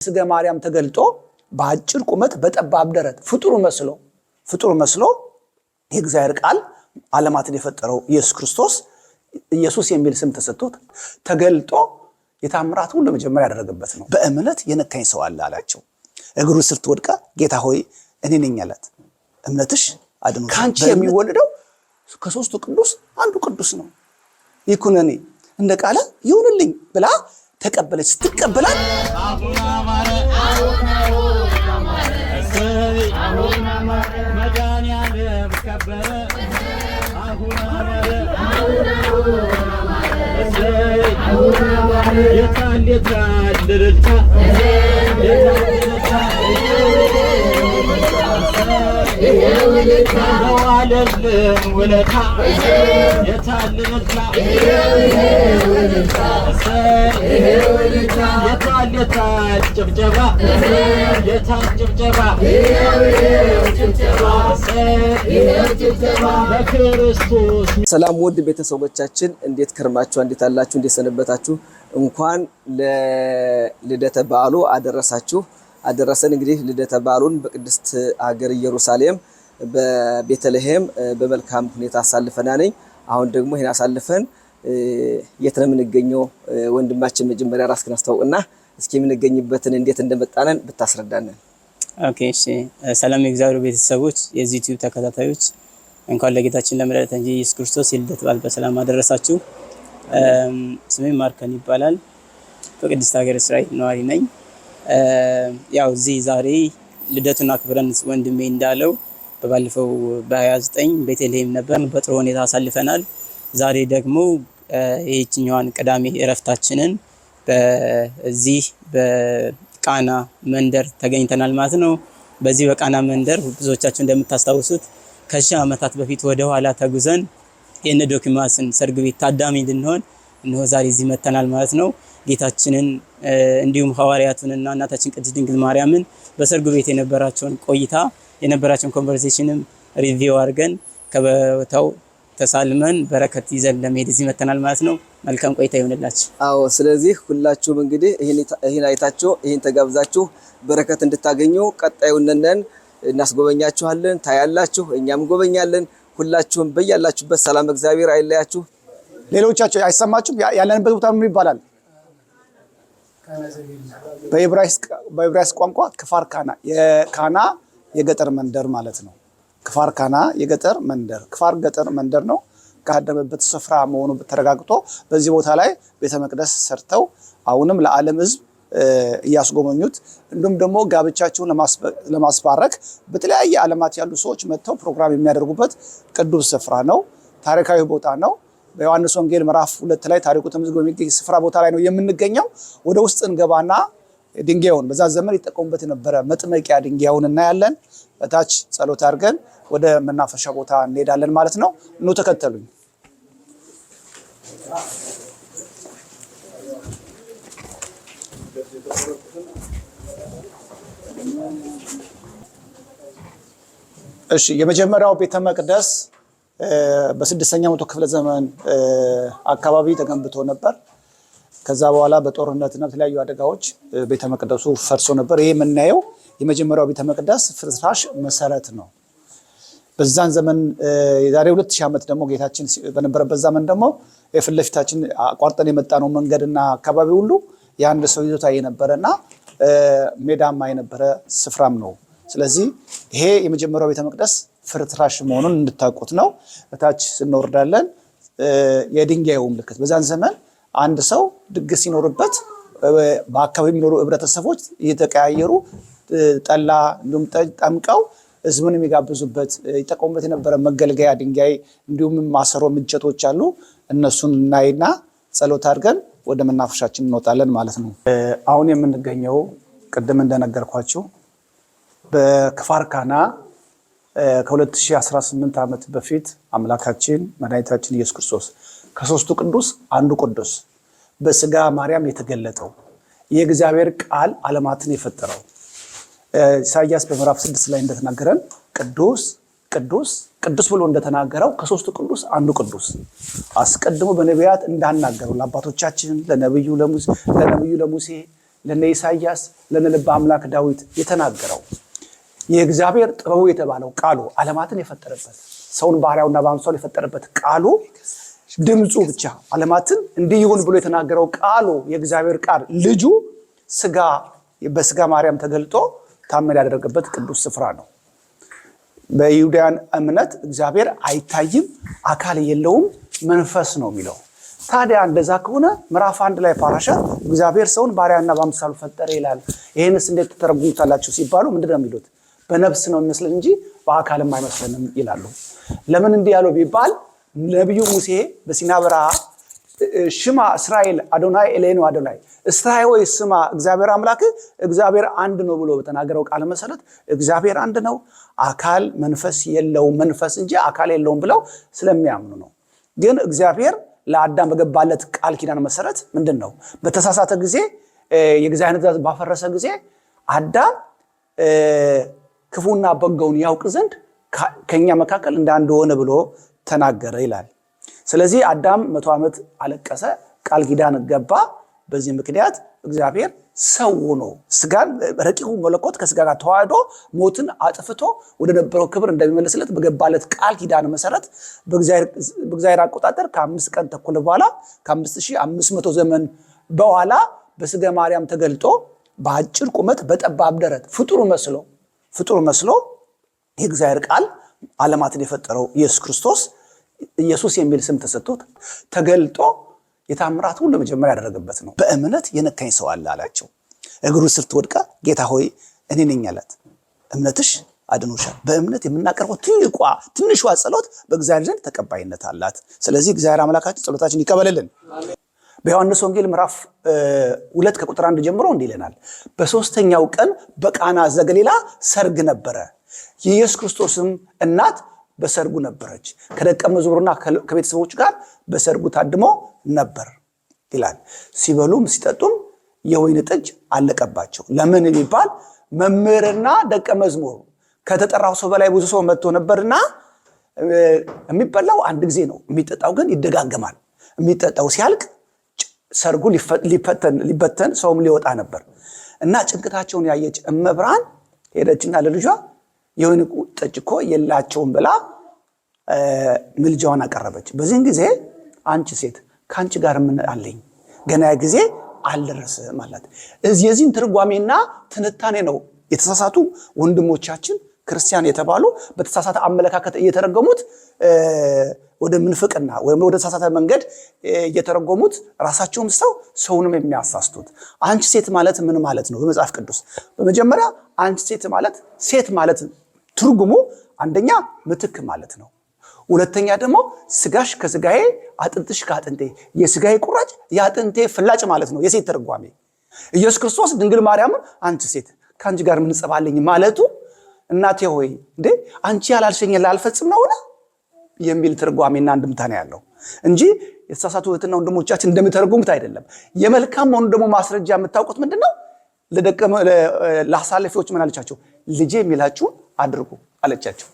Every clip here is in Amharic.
ስጋ ማርያም ተገልጦ በአጭር ቁመት በጠባብ ደረት ፍጡር መስሎ የእግዚአብሔር ቃል ዓለማትን የፈጠረው ኢየሱስ ክርስቶስ ኢየሱስ የሚል ስም ተሰጥቶት ተገልጦ የታምራት ሁሉ መጀመሪያ ያደረገበት ነው። በእምነት የነካኝ ሰው አለ አላቸው። እግሩ ስር ተወድቃ ጌታ ሆይ እኔ ነኝ አላት። እምነትሽ አድኖሽ። ካንቺ የሚወለደው ከሶስቱ ቅዱስ አንዱ ቅዱስ ነው። ይኩነኒ እንደ ቃለ ይሁንልኝ ብላ ተቀበለች። ስትቀበላት ሰላም ውድ ቤተሰቦቻችን እንዴት ከርማችሁ እንዴት አላችሁ እንዴት ሰነበታችሁ? እንኳን ለልደተ በዓሉ አደረሰን። እንግዲህ ልደተ በዓሉን በቅድስት ሀገር ኢየሩሳሌም በቤተልሔም በመልካም ሁኔታ አሳልፈናል። አሁን ደግሞ ይሄን አሳልፈን የት ነው የምንገኘው? ወንድማችን መጀመሪያ ራስህን አስተዋውቅና እስኪ የምንገኝበትን እንዴት እንደመጣነን ብታስረዳን። ኦኬ እሺ። ሰላም የእግዚአብሔር ቤተሰቦች የዚህ ዩቲዩብ ተከታታዮች እንኳን ለጌታችን ለመድኃኒታችን ኢየሱስ ክርስቶስ የልደት በዓል በሰላም አደረሳችሁ። ስሜ ማርከን ይባላል። በቅድስት ሀገር እስራኤል ነዋሪ ነኝ። ያው እዚህ ዛሬ ልደቱን አክብረን ወንድሜ እንዳለው በባለፈው በ29 ቤተልሔም ነበር፣ በጥሩ ሁኔታ አሳልፈናል። ዛሬ ደግሞ የእኛዋን ቅዳሜ እረፍታችንን በዚህ በቃና መንደር ተገኝተናል ማለት ነው። በዚህ በቃና መንደር ብዙዎቻችሁ እንደምታስታውሱት ከሺህ ዓመታት በፊት ወደ ኋላ ተጉዘን የነ ዶኪማስን ሰርግ ቤት ታዳሚ እንድንሆን እነሆ ዛሬ እዚህ መተናል ማለት ነው። ጌታችንን እንዲሁም ሐዋርያቱንና እናታችን ቅድስት ድንግል ማርያምን በሰርግ ቤት የነበራቸውን ቆይታ የነበራቸውን ኮንቨርሴሽንም ሪቪው አድርገን ከቦታው ተሳልመን በረከት ይዘን ለመሄድ እዚህ መተናል ማለት ነው። መልካም ቆይታ ይሁንላችሁ። አዎ፣ ስለዚህ ሁላችሁም እንግዲህ ይሄን አይታችሁ ይሄን ተጋብዛችሁ በረከት እንድታገኙ ቀጣዩን እናስጎበኛችኋለን። ታያላችሁ፣ እኛም ጎበኛለን። ሁላችሁም በያላችሁበት ሰላም እግዚአብሔር አይለያችሁ። ሌሎቻችሁ አይሰማችሁም? ያለንበት ቦታ ምን ይባላል? በዕብራይስጥ ቋንቋ ክፋር ካና የካና የገጠር መንደር ማለት ነው። ክፋር ካና የገጠር መንደር፣ ክፋር ገጠር መንደር ነው። ካደረበት ስፍራ መሆኑ ተረጋግጦ በዚህ ቦታ ላይ ቤተ መቅደስ ሰርተው አሁንም ለዓለም ሕዝብ እያስጎበኙት እንዲሁም ደግሞ ጋብቻቸውን ለማስባረክ በተለያየ ዓለማት ያሉ ሰዎች መጥተው ፕሮግራም የሚያደርጉበት ቅዱስ ስፍራ ነው። ታሪካዊ ቦታ ነው። በዮሐንስ ወንጌል ምዕራፍ 2 ላይ ታሪኩ ተመዝግቦ የሚገኝ ስፍራ ቦታ ላይ ነው የምንገኘው። ወደ ውስጥ እንገባና ድንጋዩን በዛ ዘመን ይጠቀሙበት የነበረ መጥመቂያ ድንጋዩን እናያለን። በታች ጸሎት አድርገን ወደ መናፈሻ ቦታ እንሄዳለን ማለት ነው። ኑ ተከተሉኝ። እሺ፣ የመጀመሪያው ቤተ መቅደስ በ6ኛው መቶ ክፍለ ዘመን አካባቢ ተገንብቶ ነበር። ከዛ በኋላ በጦርነትና በተለያዩ አደጋዎች ቤተ መቅደሱ ፈርሶ ነበር። ይሄ የምናየው የመጀመሪያው ቤተ መቅደስ ፍርስራሽ መሰረት ነው። በዛን ዘመን የዛሬ 2000 ዓመት ደግሞ ጌታችን በነበረበት ዘመን ደግሞ የፊት ለፊታችን አቋርጠን የመጣነው መንገድና አካባቢ ሁሉ የአንድ ሰው ይዞታ የነበረና ሜዳማ የነበረ ስፍራም ነው። ስለዚህ ይሄ የመጀመሪያው ቤተ መቅደስ ፍርስራሽ መሆኑን እንድታውቁት ነው። በታች ስንወርዳለን የድንጋዩ ምልክት በዛን ዘመን አንድ ሰው ድግስ ሲኖርበት በአካባቢ የሚኖሩ ህብረተሰቦች እየተቀያየሩ ጠላ እንዲሁም ጠምቀው ህዝቡን የሚጋብዙበት ይጠቀሙበት የነበረ መገልገያ ድንጋይ እንዲሁም ማሰሮ እንጨቶች አሉ። እነሱን እናይና ጸሎት አድርገን ወደ መናፈሻችን እንወጣለን ማለት ነው። አሁን የምንገኘው ቅድም እንደነገርኳችሁ በክፋር ካና ከ2018 ዓመት በፊት አምላካችን መድኃኒታችን ኢየሱስ ክርስቶስ ከሶስቱ ቅዱስ አንዱ ቅዱስ በስጋ ማርያም የተገለጠው የእግዚአብሔር ቃል ዓለማትን የፈጠረው ኢሳይያስ በምዕራፍ 6 ላይ እንደተናገረን ቅዱስ ቅዱስ ቅዱስ ብሎ እንደተናገረው ከሶስቱ ቅዱስ አንዱ ቅዱስ አስቀድሞ በነቢያት እንዳናገረው ለአባቶቻችን ለነብዩ ለሙሴ ለነ ኢሳይያስ ለነ ልበ አምላክ ዳዊት የተናገረው የእግዚአብሔር ጥበቡ የተባለው ቃሉ ዓለማትን የፈጠረበት ሰውን ባህሪያውና በአምሳሉ የፈጠረበት ቃሉ ድምፁ ብቻ ዓለማትን እንዲይሁን ብሎ የተናገረው ቃሉ የእግዚአብሔር ቃል ልጁ በስጋ ማርያም ተገልጦ ታመን ያደረገበት ቅዱስ ስፍራ ነው። በይሁዳውያን እምነት እግዚአብሔር አይታይም፣ አካል የለውም፣ መንፈስ ነው የሚለው። ታዲያ እንደዛ ከሆነ ምዕራፍ 1 ላይ ፓራሻት እግዚአብሔር ሰውን ባህሪያውና በአምሳሉ ፈጠረ ይላል። ይሄንስ እንዴት ተተረጉሙታላችሁ ሲባሉ ምንድነው የሚሉት? በነፍስ ነው የሚመስለን እንጂ በአካልም አይመስለንም ይላሉ። ለምን እንዲህ ያለው ቢባል ነብዩ ሙሴ በሲና በረሃ ሽማ እስራኤል አዶናይ ኤሌኑ አዶናይ እስራኤል ወይ ስማ እግዚአብሔር አምላክ እግዚአብሔር አንድ ነው ብሎ በተናገረው ቃል መሰረት እግዚአብሔር አንድ ነው፣ አካል መንፈስ የለውም፣ መንፈስ እንጂ አካል የለውም ብለው ስለሚያምኑ ነው። ግን እግዚአብሔር ለአዳም በገባለት ቃል ኪዳን መሰረት ምንድነው? በተሳሳተ ጊዜ የእግዚአብሔር ትእዛዝ ባፈረሰ ጊዜ አዳም ክፉና በጎውን ያውቅ ዘንድ ከኛ መካከል እንዳንድ ሆነ ብሎ ተናገረ ይላል። ስለዚህ አዳም 100 ዓመት አለቀሰ፣ ቃል ኪዳን ገባ። በዚህ ምክንያት እግዚአብሔር ሰው ሆኖ ስጋን ረቂቁ መለኮት ከስጋ ጋር ተዋህዶ ሞትን አጥፍቶ ወደ ነበረው ክብር እንደሚመለስለት በገባለት ቃል ኪዳን መሰረት በእግዚአብሔር አቆጣጠር ከ5 ቀን ተኩል በኋላ ከ5500 ዘመን በኋላ በስጋ ማርያም ተገልጦ በአጭር ቁመት በጠባብ ደረት ፍጡር መስሎ የእግዚአብሔር ቃል ዓለማትን የፈጠረው ኢየሱስ ክርስቶስ ኢየሱስ የሚል ስም ተሰጥቶት ተገልጦ የታምራት ሁሉ መጀመሪያ ያደረገበት ነው። በእምነት የነካኝ ሰው አለ አላቸው። እግሩ ስር ተወድቃ ጌታ ሆይ እኔ ነኝ አላት። እምነትሽ አድኖሻል። በእምነት የምናቀርበው ትንሿ ጸሎት በእግዚአብሔር ዘንድ ተቀባይነት አላት። ስለዚህ እግዚአብሔር አምላካችን ጸሎታችን ይቀበልልን። በዮሐንስ ወንጌል ምዕራፍ 2 ከቁጥር 1 ጀምሮ እንዲህ ይለናል። በ3ኛው ቀን በቃና ዘገሊላ ሰርግ ነበረ። የኢየሱስ ክርስቶስም እናት በሰርጉ ነበረች። ከደቀ መዝሙሩና ከቤተሰቦች ጋር በሰርጉ ታድሞ ነበር ይላል። ሲበሉም ሲጠጡም የወይን ጠጅ አለቀባቸው። ለምን የሚባል መምህርና ደቀ መዝሙር ከተጠራው ሰው በላይ ብዙ ሰው መጥቶ ነበርና የሚበላው አንድ ጊዜ ነው፣ የሚጠጣው ግን ይደጋገማል። የሚጠጣው ሲያልቅ ሰርጉ ሊበተን ሰውም ሊወጣ ነበር እና ጭንቅታቸውን ያየች እመብርሃን ሄደችና ለልጇ የወይን ጠጅ እኮ የላቸውም ብላ ምልጃዋን አቀረበች። በዚህን ጊዜ አንቺ ሴት ከአንቺ ጋር ምን አለኝ? ገና ጊዜ አልደረሰም ማለት። የዚህን ትርጓሜና ትንታኔ ነው የተሳሳቱ ወንድሞቻችን ክርስቲያን የተባሉ በተሳሳተ አመለካከት እየተረጎሙት ወደ ምንፍቅና ወይም ወደ ተሳሳተ መንገድ እየተረጎሙት ራሳቸውም ሰውንም የሚያሳስቱት። አንቺ ሴት ማለት ምን ማለት ነው? በመጽሐፍ ቅዱስ በመጀመሪያ አንቺ ሴት ማለት ትርጉሙ አንደኛ ምትክ ማለት ነው። ሁለተኛ ደግሞ ስጋሽ ከስጋዬ አጥንትሽ ከአጥንቴ፣ የስጋዬ ቁራጭ የአጥንቴ ፍላጭ ማለት ነው የሴት ትርጓሜ። ኢየሱስ ክርስቶስ ድንግል ማርያምን አንቺ ሴት ከአንቺ ጋር ምን ጸባለኝ ማለቱ እናቴ ሆይ እንዴ አንቺ ያላልሽኝ ላልፈጽም ነውና የሚል ትርጓሜና እንድምታ ነው ያለው እንጂ የተሳሳቱ እህትና ወንድሞቻችን እንደሚተረጉሙት አይደለም። የመልካም መሆኑ ደግሞ ማስረጃ የምታውቁት ምንድነው? ለአሳላፊዎች ምን አለቻቸው? ልጄ የሚላችሁን አድርጉ አለቻቸው።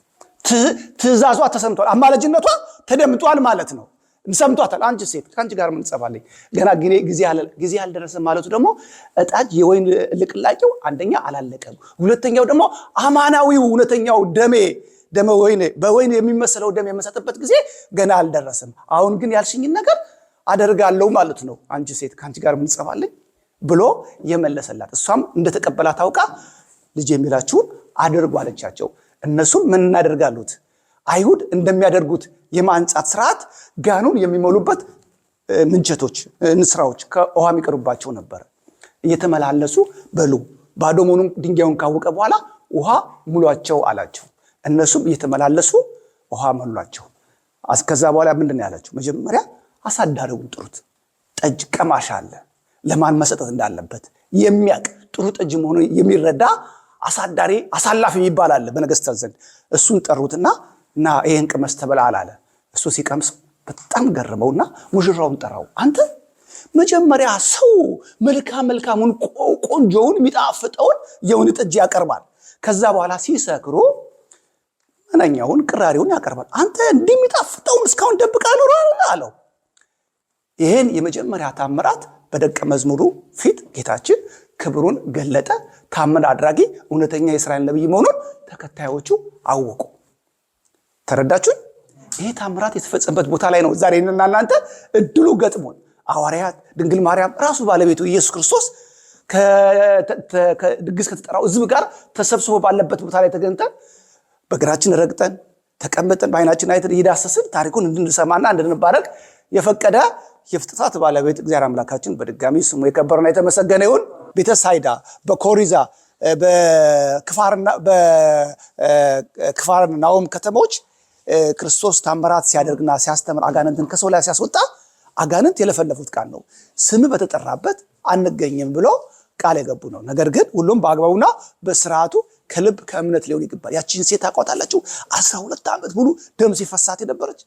ትእዛዟ ተሰምቷል፣ አማላጅነቷ ተደምጧል ማለት ነው። ሰምቷታል። አንቺ ሴት ከአንቺ ጋር ምን ጸባለኝ፣ ገና ጊዜ አልደረሰም ማለቱ ደግሞ እጣጅ የወይን ልቅላቄው አንደኛ አላለቀም፣ ሁለተኛው ደግሞ አማናዊው እውነተኛው በወይን የሚመስለው ደም የመሰጠበት ጊዜ ገና አልደረሰም። አሁን ግን ያልሽኝን ነገር አደርጋለሁ ማለት ነው። አንቺ ሴት ከአንቺ ጋር ምን ጸባለኝ ብሎ የመለሰላት። እሷም እንደተቀበላ ታውቃ ልጅ የሚላችሁን አድርጉ አለቻቸው። እነሱም ምን እናደርጋሉት? አይሁድ እንደሚያደርጉት የማንጻት ስርዓት ጋኑን የሚሞሉበት ምንቸቶች፣ ንስራዎች ከውሃ የሚቀርቡባቸው ነበር። እየተመላለሱ በሉ ባዶ መሆኑን ድንጋዩን ካወቀ በኋላ ውሃ ሙሏቸው አላቸው። እነሱም እየተመላለሱ ውሃ መሏቸው። ከዛ በኋላ ምንድን ያላቸው? መጀመሪያ አሳዳሪውን ጥሩት። ጠጅ ቀማሽ አለ፣ ለማን መሰጠት እንዳለበት የሚያውቅ ጥሩ ጠጅ መሆኑን የሚረዳ አሳዳሪ አሳላፊ ይባላል በነገስታት ዘንድ። እሱን ጠሩትና እና ይሄን ቅመስ ተበላል አለ። እሱ ሲቀምስ በጣም ገረመውና ሙሽራውን ጠራው። አንተ መጀመሪያ ሰው መልካሙን ቆንጆውን የሚጣፍጠውን የወይን ጠጅ ያቀርባል፣ ከዛ በኋላ ሲሰክሩ መናኛውን ቅራሪውን ያቀርባል። አንተ እንደሚጣፍጠውን እስካሁን ደብቃ ኖሯል አለው። ይሄን የመጀመሪያ ታምራት በደቀ መዝሙሩ ፊት ጌታችን ክብሩን ገለጠ። ታምር አድራጊ እውነተኛ የእስራኤል ነብይ መሆኑን ተከታዮቹ አወቁ። ተረዳችሁኝ? ይሄ ታምራት የተፈጸመበት ቦታ ላይ ነው ዛሬ እናንተ እድሉ ገጥሞን ሐዋርያት፣ ድንግል ማርያም፣ ራሱ ባለቤቱ ኢየሱስ ክርስቶስ ከድግስ ከተጠራው ሕዝብ ጋር ተሰብስቦ ባለበት ቦታ ላይ ተገኝተን በእግራችን ረግጠን ተቀምጠን በዓይናችን አይተን እየዳሰስን ታሪኩን እንድንሰማና እንድንባረክ የፈቀደ የፍጥረታት ባለቤት እግዚአብሔር አምላካችን በድጋሚ ስሙ የከበረና የተመሰገነ ይሁን። ቤተሳይዳ፣ በኮሪዛ፣ በክፋርናሆም ከተሞች ክርስቶስ ታምራት ሲያደርግና ሲያስተምር አጋንንትን ከሰው ላይ ሲያስወጣ አጋንንት የለፈለፉት ቃል ነው። ስም በተጠራበት አንገኝም ብሎ ቃል የገቡ ነው። ነገር ግን ሁሉም በአግባቡና በስርዓቱ ከልብ ከእምነት ሊሆን ይገባል። ያቺን ሴት ታውቋታላችሁ? 12 ዓመት ሙሉ ደም ሲፈሳት የነበረች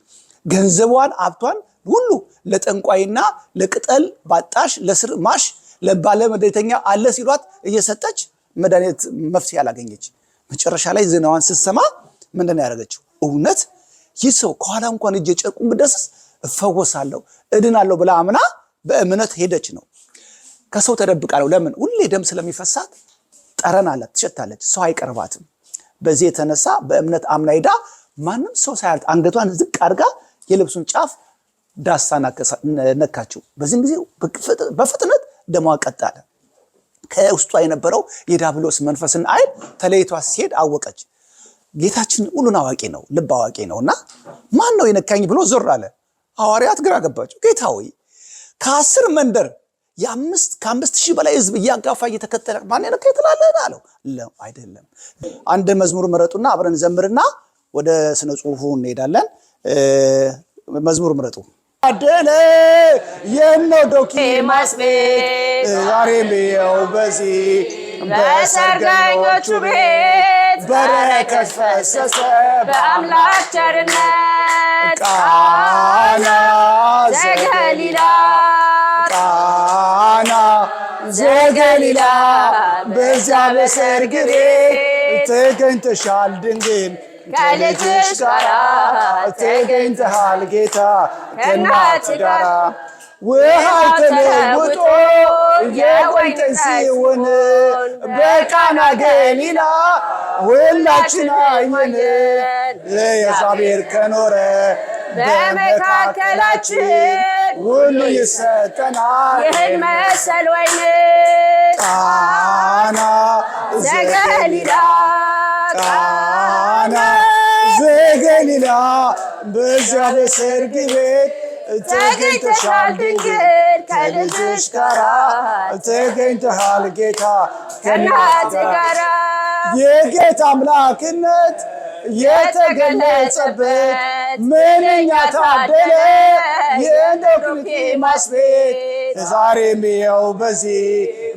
ገንዘቧን ሀብቷን ሁሉ ለጠንቋይና ለቅጠል ባጣሽ ለስር ማሽ ለባለ መድኃኒተኛ አለ ሲሏት እየሰጠች መድኃኒት መፍትሄ ያላገኘች መጨረሻ ላይ ዝናዋን ስትሰማ ምንድነው ያደረገችው? እውነት ይህ ሰው ከኋላ እንኳን እጄ ጨርቁን ብዳስስ እፈወሳለሁ እድናለሁ ብላ አምና በእምነት ሄደች ነው። ከሰው ተደብቃ ነው። ለምን? ሁሌ ደም ስለሚፈሳት ጠረን አላት፣ ትሸታለች፣ ሰው አይቀርባትም። በዚህ የተነሳ በእምነት አምና ሄዳ ማንም ሰው ሳያልት አንገቷን ዝቅ አድርጋ የልብሱን ጫፍ ዳሳ ነካችው። በዚህም ጊዜ በፍጥነት ደሟ ቀጥ አለ። ከውስጧ የነበረው የዲያብሎስ መንፈስን ኃይል ተለይቷ ሲሄድ አወቀች። ጌታችን ሁሉን አዋቂ ነው፣ ልብ አዋቂ ነውና ማን ነው የነካኝ ብሎ ዞር አለ። ሐዋርያት ግራ ገባቸው። ጌታ ሆይ ከ10 መንደር ከ5,000 በላይ ህዝብ እያጋፋ እየተከተለ ማን የነካኝ ትላለህ አለው። አይደለም። አንድ መዝሙር ምረጡና አብረን ዘምርና ወደ ስነ ጽሁፉ እንሄዳለን። መዝሙር ምረጡ። አደለ የኖዶኪማስ ቤት ዛሬም ይኸው በዚህ በሰርገኞቹ ቤት በረከት ፈሰሰ በአምላክ ቸርነት ቃና ዘገሊላ ቃና ዘገሊላ በዚያ በሰርግ ቤት ተገኝተሻል ድንግል ከልጅሽ ጋራ ተገኝተሃል ጌታ ከእናት ጋራ ውሃው ተለውጦ የወይን ጠጅ ሲሆን በቃና ገሊላ ሁላችን አየን። እግዚአብሔር ከኖረ በመካከላችን ሁሉ ይሰጠናል ይህን መሰል ወይን ቃና ዘገሊላ ቃና ዘገሊላ በዚያ በሰርግ ቤት ተገኝተሻል ድንግል ከልጅሽ ጋራ ተገኝተሃል ጌታ ከእናት ጋራ የጌታ አምላክነት የተገለጸበት ምንኛ ታደለ የኖዶኪማስ ቤት ዛሬም ይኸው በዚህ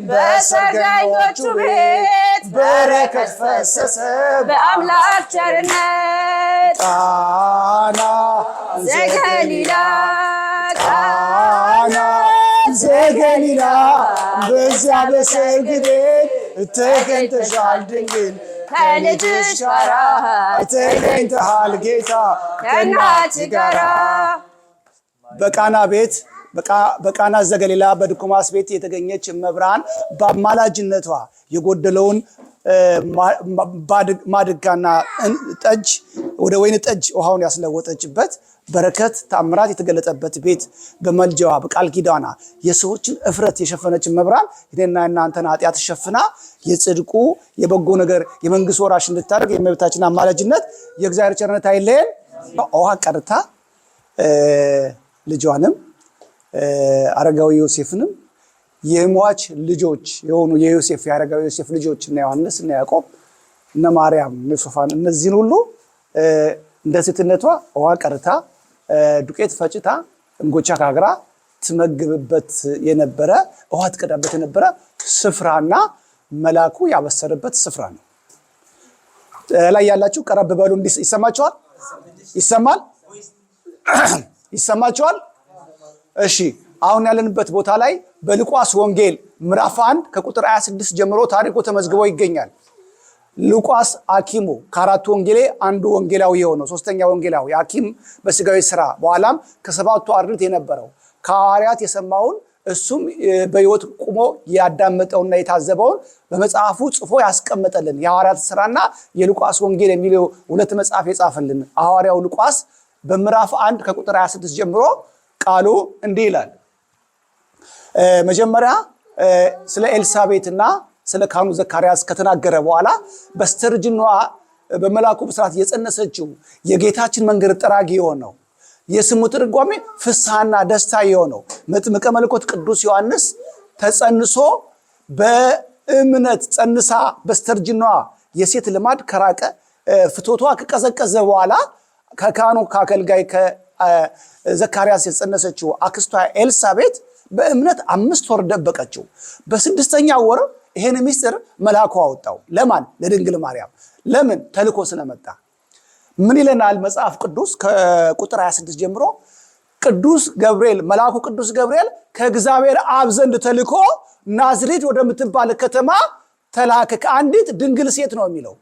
በሰርገኞቹ ቤት በረከት ፈሰሰ በአምላክ ቸርነት ቃና ዘገሊላ ቃና ዘገሊላ በዚያ በሰርግ ቤት ተገኝተሻል ድንግል ከልጅሽ ጋራ ተገኝተሃል ጌታ ከእናት ጋራ። በቃና ቤት በቃና ዘገሊላ በድኩማስ ቤት የተገኘች እመብርሃን በአማላጅነቷ የጎደለውን ማድጋና ጠጅ ወደ ወይን ጠጅ ውሃውን ያስለወጠችበት በረከት ታምራት የተገለጠበት ቤት በመልጃዋ በቃል ኪዳኗ የሰዎችን እፍረት የሸፈነች እመብርሃን እኔና እናንተን ኃጢአት ሸፍና የጽድቁ የበጎ ነገር የመንግስት ወራሽ እንድታደርግ የእመቤታችን አማላጅነት የእግዚአብሔር ቸርነት አይለየን። ውሃ ቀርታ ልጇንም አረጋዊ ዮሴፍንም የሟች ልጆች የሆኑ የዮሴፍ የአረጋዊ ዮሴፍ ልጆች እና ዮሐንስ እና ያዕቆብ እና ማርያም እና ሶፋን እነዚህን ሁሉ እንደ ሴትነቷ ውሃ ቀርታ ዱቄት ፈጭታ እንጎቻ ካግራ ትመግብበት የነበረ ውሃ ትቀዳበት የነበረ ስፍራና መልአኩ ያበሰረበት ስፍራ ነው። ላይ ያላችሁ ቀረብ በሉ። ይሰማችኋል? ይሰማል? ይሰማችኋል? እሺ አሁን ያለንበት ቦታ ላይ በሉቃስ ወንጌል ምዕራፍ 1 ከቁጥር 26 ጀምሮ ታሪኩ ተመዝግቦ ይገኛል። ሉቃስ ሐኪሙ ከአራቱ ወንጌሌ አንዱ ወንጌላዊ የሆነው ሶስተኛ ወንጌላዊ ሐኪም በስጋዊ ስራ በኋላም ከሰባቱ አርድእት የነበረው ከሐዋርያት የሰማውን እሱም በሕይወት ቆሞ ያዳመጠውና የታዘበውን በመጽሐፉ ጽፎ ያስቀመጠልን የሐዋርያት ሥራና የሉቃስ ወንጌል የሚለው ሁለት መጽሐፍ የጻፈልን ሐዋርያው ሉቃስ በምዕራፍ 1 ከቁጥር 26 ጀምሮ ቃሉ እንዲህ ይላል። መጀመሪያ ስለ ኤልሳቤጥና ስለ ካህኑ ዘካርያስ ከተናገረ በኋላ በስተርጅናዋ በመልአኩ ብስራት የጸነሰችው የጌታችን መንገድ ጠራጊ የሆነው የስሙ ትርጓሜ ፍስሐና ደስታ የሆነው መጥምቀ መለኮት ቅዱስ ዮሐንስ ተጸንሶ በእምነት ጸንሳ በስተርጅናዋ የሴት ልማድ ከራቀ ፍቶቷ ከቀዘቀዘ በኋላ ከካህኑ ከአገልጋይ ከዘካርያስ የጸነሰችው አክስቷ ኤልሳቤጥ በእምነት 5 ወር ደበቀችው። በ6ኛ ወር ይሄን ምስጢር መልአኩ አወጣው። ለማን? ለድንግል ማርያም። ለምን? ተልኮ ስለመጣ። ምን ይለናል መጽሐፍ ቅዱስ ከቁጥር 26 ጀምሮ? ቅዱስ ገብርኤል መልአኩ ቅዱስ ገብርኤል ከእግዚአብሔር አብ ዘንድ ተልኮ ናዝሬት ወደምትባል ከተማ ተላከ ከአንዲት ድንግል ሴት ነው የሚለው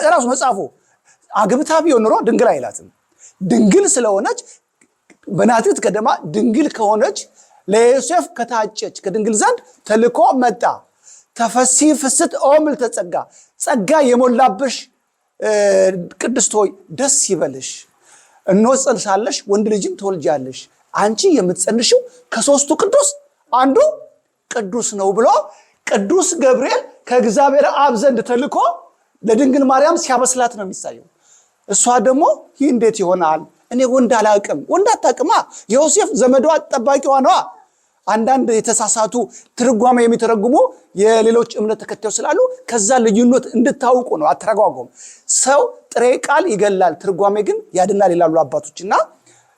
ራሱ መጽሐፉ። አግብታ ቢሆን ኖሮ ድንግል አይላትም። ድንግል ስለሆነች በናዝሬት ከተማ ድንግል ከሆነች ለዮሴፍ ከታጨች ከድንግል ዘንድ ተልኮ መጣ። ተፈሲ ፍስት ኦ ምልዕተ ጸጋ፣ ጸጋ የሞላብሽ ቅድስት ሆይ ደስ ይበልሽ፣ እነሆ ትጸንሻለሽ፣ ወንድ ልጅም ትወልጃለሽ፣ አንቺ የምትጸንሽው ከሦስቱ ቅዱስ አንዱ ቅዱስ ነው ብሎ ቅዱስ ገብርኤል ከእግዚአብሔር አብ ዘንድ ተልኮ ለድንግል ማርያም ሲያበስላት ነው የሚሳየው። እሷ ደግሞ ይህ እንዴት ይሆናል? እኔ ወንድ አላውቅም። ወንድ አታውቅማ። ዮሴፍ ዘመዷ ጠባቂዋ ነዋ። አንዳንድ የተሳሳቱ ትርጓሜ የሚተረጉሙ የሌሎች እምነት ተከታዮች ስላሉ ከዛ ልዩነት እንድታውቁ ነው። አተረጓጎም ሰው ጥሬ ቃል ይገላል፣ ትርጓሜ ግን ያድናል ይላሉ አባቶችና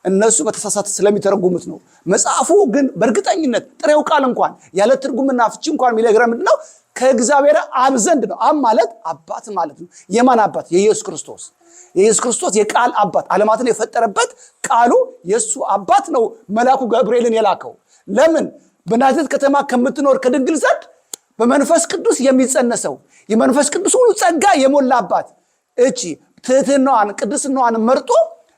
እነሱ በተሳሳተ ስለሚተረጉሙት ነው። መጽሐፉ ግን በእርግጠኝነት ጥሬው ቃል እንኳን ያለ ትርጉምና ፍቺ እንኳን የሚነግረን ምንድነው? ከእግዚአብሔር አብ ዘንድ ነው። አብ ማለት አባት ማለት ነው። የማን አባት? የኢየሱስ ክርስቶስ። የኢየሱስ ክርስቶስ የቃል አባት፣ ዓለማትን የፈጠረበት ቃሉ የእሱ አባት ነው መልአኩ ገብርኤልን የላከው። ለምን? በናዝሬት ከተማ ከምትኖር ከድንግል ዘንድ በመንፈስ ቅዱስ የሚጸነሰው የመንፈስ ቅዱስ ሁሉ ጸጋ የሞላባት እቺ ትሕትናዋን ቅድስናዋን መርጦ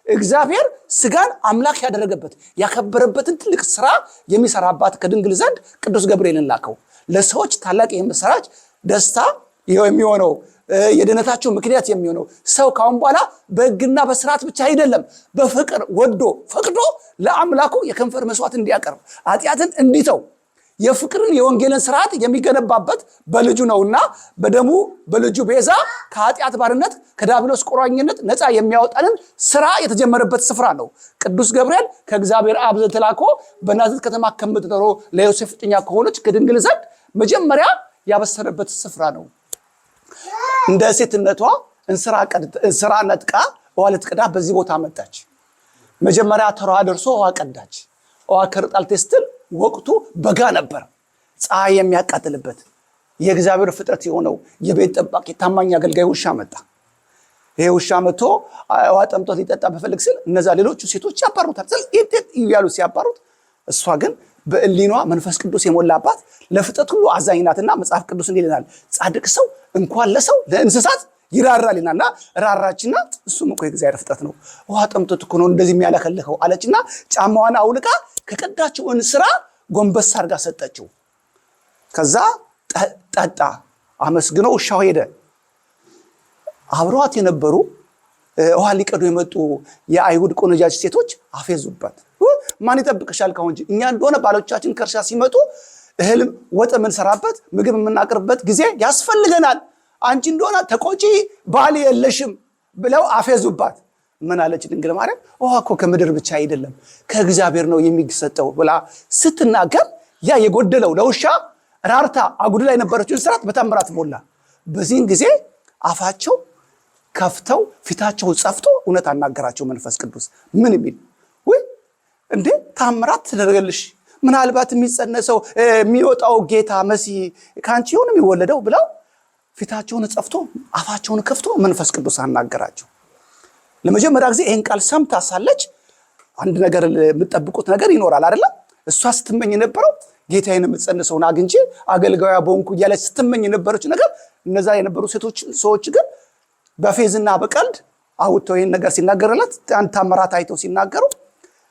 እግዚአብሔር ስጋን አምላክ ያደረገበት ያከበረበትን ትልቅ ስራ የሚሰራባት ከድንግል ዘንድ ቅዱስ ገብርኤልን ላከው። ለሰዎች ታላቅ የምስራች ደስታ የሚሆነው የድነታቸው ምክንያት የሚሆነው ሰው ካሁን በኋላ በሕግና በስርዓት ብቻ አይደለም፣ በፍቅር ወዶ ፈቅዶ ለአምላኩ የከንፈር መስዋዕት እንዲያቀርብ ኃጢአትን እንዲተው የፍቅርን የወንጌልን ስርዓት የሚገነባበት በልጁ ነውና በደሙ በልጁ ቤዛ ከኃጢአት ባርነት ከዲያብሎስ ቁራኝነት ነፃ የሚያወጣንን ስራ የተጀመረበት ስፍራ ነው። ቅዱስ ገብርኤል ከእግዚአብሔር አብ ዘንድ ተላኮ በናዝሬት ከተማ ከምትኖረው ለዮሴፍ እጮኛ ከሆነች ከድንግል ዘንድ መጀመሪያ ያበሰረበት ስፍራ ነው። እንደ ሴትነቷ እንስራ ነጥቃ ውሃ ልትቀዳ በዚህ ቦታ መጣች። መጀመሪያ ተሯ ደርሶ ውሃ ቀዳች። ውሃ ከርጣልቴ ስትል ወቅቱ በጋ ነበር፣ ፀሐይ የሚያቃጥልበት። የእግዚአብሔር ፍጥረት የሆነው የቤት ጠባቂ ታማኝ አገልጋይ ውሻ መጣ። ይሄ ውሻ መጥቶ ውሃ ጠምቶት ሊጠጣ በፈልግ ሲል እነዛ ሌሎቹ ሴቶች ያባሩታል እያሉ ሲያባሩት፣ እሷ ግን በእሊኗ መንፈስ ቅዱስ የሞላባት ለፍጥረት ሁሉ አዛኝ ናትና መጽሐፍ ቅዱስ እንዲህ ይለናል፣ ጻድቅ ሰው እንኳን ለሰው ለእንስሳት ይራራል ይላልና ራራችና እሱም እኮ የእግዚአብሔር ፍጥረት ነው፣ ውሃ ጠምቶት እኮ ነው እንደዚህ የሚያለከልከው አለችና ጫማዋን አውልቃ ከቀዳችው እንስራ ጎንበስ አድርጋ ሰጠችው። ከዛ ጠጣ፣ አመስግኖ ውሻው ሄደ። አብረዋት የነበሩ ውሃ ሊቀዱ የመጡ የአይሁድ ቆነጃጅ ሴቶች አፌዙባት። ማን ይጠብቅሻል ካሁን እንጂ እኛ እንደሆነ ባሎቻችን ከእርሻ ሲመጡ እህል ወጥ የምንሰራበት ምግብ የምናቀርብበት ጊዜ ያስፈልገናል፣ አንቺ እንደሆነ ተቆጪ ባል የለሽም ብለው አፌዙባት። ምን አለች ድንግል ማርያም? ውሃ እኮ ከምድር ብቻ አይደለም ከእግዚአብሔር ነው የሚሰጠው ብላ ስትናገር ያ የጎደለው ለውሻ ራርታ አጉድላ የነበረችውን ስርዓት በታምራት ሞላ። በዚህን ጊዜ አፋቸው ከፍተው ፊታቸው ጸፍቶ እውነት አናገራቸው መንፈስ ቅዱስ። ምን የሚል ወይ እንዴ ታምራት ተደረገልሽ፣ ምናልባት የሚጸነሰው የሚወጣው ጌታ መሲህ ካንቺ ይሁን የሚወለደው ብለው ፊታቸውን ጸፍቶ አፋቸውን ከፍቶ መንፈስ ቅዱስ አናገራቸው። ለመጀመሪያ ጊዜ ይሄን ቃል ሰምታ ሳለች አንድ ነገር የምትጠብቁት ነገር ይኖራል አይደል? እሷ ስትመኝ የነበረው ጌታዬን የምትጸንሰውን አግኝቼ አገልጋያ በሆንኩ እያለች ስትመኝ የነበረች ነገር እነዛ የነበሩ ሰዎች ግን በፌዝና በቀልድ አውጥተው ይሄን ነገር ሲናገርላት አንድ ታምራት አይተው ሲናገሩ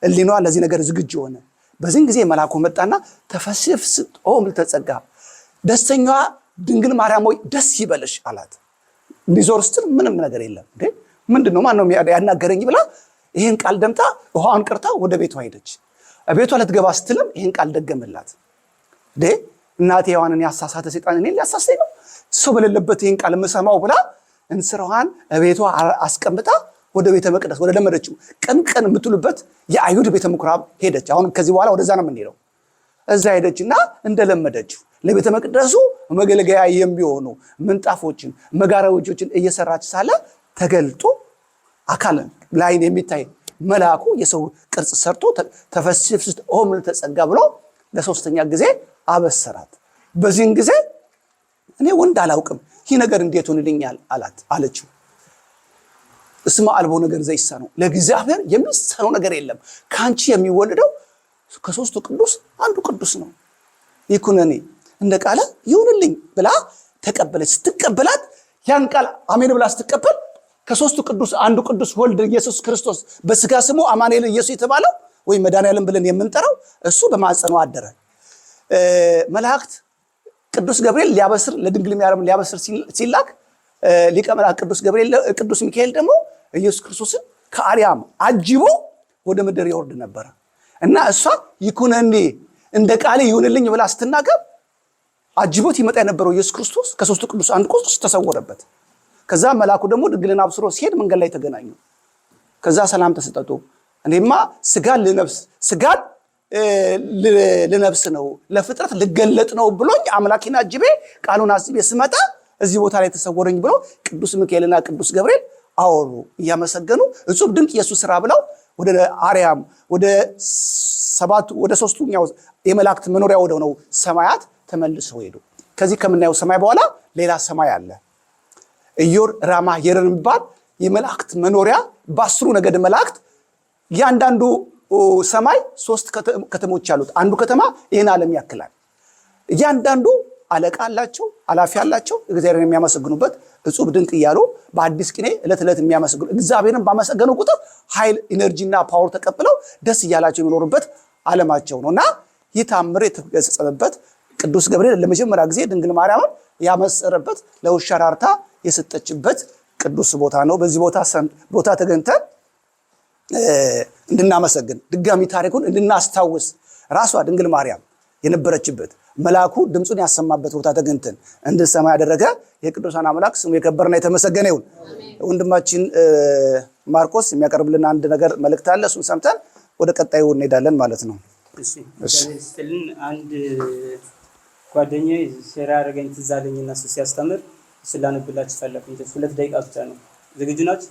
እሊኗ ለዚህ ነገር ዝግጁ ሆነ። በዚህን ጊዜ መልአኩ መጣና ተፈሥሒ ኦ ምልዕተ ጸጋ ደስተኛዋ ድንግል ማርያም ሆይ ደስ ይበልሽ አላት። ሊዞር ስትል ምንም ነገር የለም። እንዴ ምንድነው ማን ነው ያናገረኝ ብላ ይሄን ቃል ደምጣ ውሃውን ቀርታ ወደ ቤቷ ሄደች። ቤቷ ልትገባ ስትልም ይሄን ቃል ደገመላት። እንዴ እናቴ ሔዋንን ያሳሳተ ሰይጣን እኔን ሊያሳስተኝ ነው ሰው በሌለበት ይሄን ቃል የምሰማው ብላ እንስራዋን ቤቷ አስቀምጣ ወደ ቤተ መቅደስ ወደ ለመደችው ቀን የምትሉበት የአይሁድ ቤተ ምኩራብ ሄደች። አሁን ከዚህ በኋላ ወደዛ ነው የምንሄደው። እዛ ሄደችና እንደለመደችው ለቤተ መቅደሱ መገልገያ የሚሆኑ ምንጣፎችን መጋረጆችን እየሰራች ሳለ ተገልጦ አካልን ላይን የሚታይ መልአኩ የሰው ቅርጽ ሰርቶ ተፈሥሒ ኦ ምልዕተ ጸጋ ብሎ ለሶስተኛ ጊዜ አበሰራት። በዚህን ጊዜ እኔ ወንድ አላውቅም ይህ ነገር እንዴት ሆነልኛል አለችው። እስመ አልቦ ነገር ዘይሳነው ለእግዚአብሔር የሚሳነው ነገር የለም። ካንቺ የሚወለደው ከሶስቱ ቅዱስ አንዱ ቅዱስ ነው። ይኩነኒ እንደ ቃለ ይሁንልኝ ብላ ተቀበለች። ስትቀበላት ያን ቃል አሜን ብላ ስትቀበል ከሶስቱ ቅዱስ አንዱ ቅዱስ ወልድ ኢየሱስ ክርስቶስ በስጋ ስሙ አማኑኤል ኢየሱስ የተባለው ወይ መድኃኒዓለም ብለን የምንጠራው እሱ በማኅፀኗ አደረ። መላእክት ቅዱስ ገብርኤል ሊያበስር ለድንግል ማርያም ሊያበስር ሲላክ ሊቀ መላእክት ቅዱስ ገብርኤል ቅዱስ ሚካኤል ደግሞ ኢየሱስ ክርስቶስን ከአርያም አጅቦ ወደ ምድር ይወርድ ነበር እና እሷ ይኩነኒ እንደ ቃል ይሁንልኝ ብላ ስትናገር አጅቦት ይመጣ የነበረው ኢየሱስ ክርስቶስ ከሶስቱ ቅዱስ አንዱ ቅዱስ ተሰወረበት። ከዛ መልአኩ ደግሞ ድንግልን አብስሮ ሲሄድ መንገድ ላይ ተገናኙ። ከዛ ሰላም ተሰጠጡ። እኔማ ስጋን ልነብስ ነው ለፍጥረት ልገለጥ ነው ብሎኝ አምላኬን አጅቤ ቃሉን አስቤ ስመጣ እዚህ ቦታ ላይ ተሰወረኝ ብሎ ቅዱስ ሚካኤልና ቅዱስ ገብርኤል አወሩ እያመሰገኑ እጹብ ድንቅ ኢየሱስ ስራ ብለው ወደ አርያም ወደ ሶስተኛው የመላእክት መኖሪያ ወደ ሆነው ሰማያት ተመልሰው ሄዱ። ከዚህ ከምናየው ሰማይ በኋላ ሌላ ሰማይ አለ። ኢዮር ራማ የረር የሚባል የመላእክት መኖሪያ በአስሩ ነገድ መላእክት ያንዳንዱ ሰማይ 3 ከተሞች አሉት። አንዱ ከተማ ይሄን ዓለም ያክላል። ያንዳንዱ አለቃ አላቸው፣ ኃላፊ አላቸው። እግዚአብሔርን የሚያመሰግኑበት እጹብ ድንቅ እያሉ በአዲስ ቅኔ ዕለት የሚያመሰግኑ እግዚአብሔርን ባመሰገኑ ቁጥር ኃይል ኢነርጂና ፓወር ተቀብለው ደስ እያላቸው የሚኖሩበት ዓለማቸው ነውና ይህ ታምር የተገለጸበት ቅዱስ ገብርኤል ለመጀመሪያ ጊዜ ድንግል ማርያምን ያመሰረበት ለውሻ ራርታ የሰጠችበት ቅዱስ ቦታ ነው። በዚህ ቦታ ተገኝተን እንድናመሰግን ድጋሚ ታሪኩን እንድናስታውስ ራሷ ድንግል ማርያም የነበረችበት መልአኩ ድምፁን ያሰማበት ቦታ ተገኝተን እንድንሰማ ያደረገ የቅዱሳን አምላክ ስሙ የከበረና የተመሰገነ ይሁን። ወንድማችን ማርቆስ የሚያቀርብልን አንድ ነገር መልእክት አለ። እሱን ሰምተን ወደ ቀጣዩ እንሄዳለን ማለት ነው። እሺ አንድ ጓደኛዬ ሼር ያደረገኝ ትዝ አለኝና እሱ ሲያስተምር ስላነብላችሁ ፈለኩኝ። 2 ደቂቃ ብቻ ነው። ዝግጁ ናችሁ?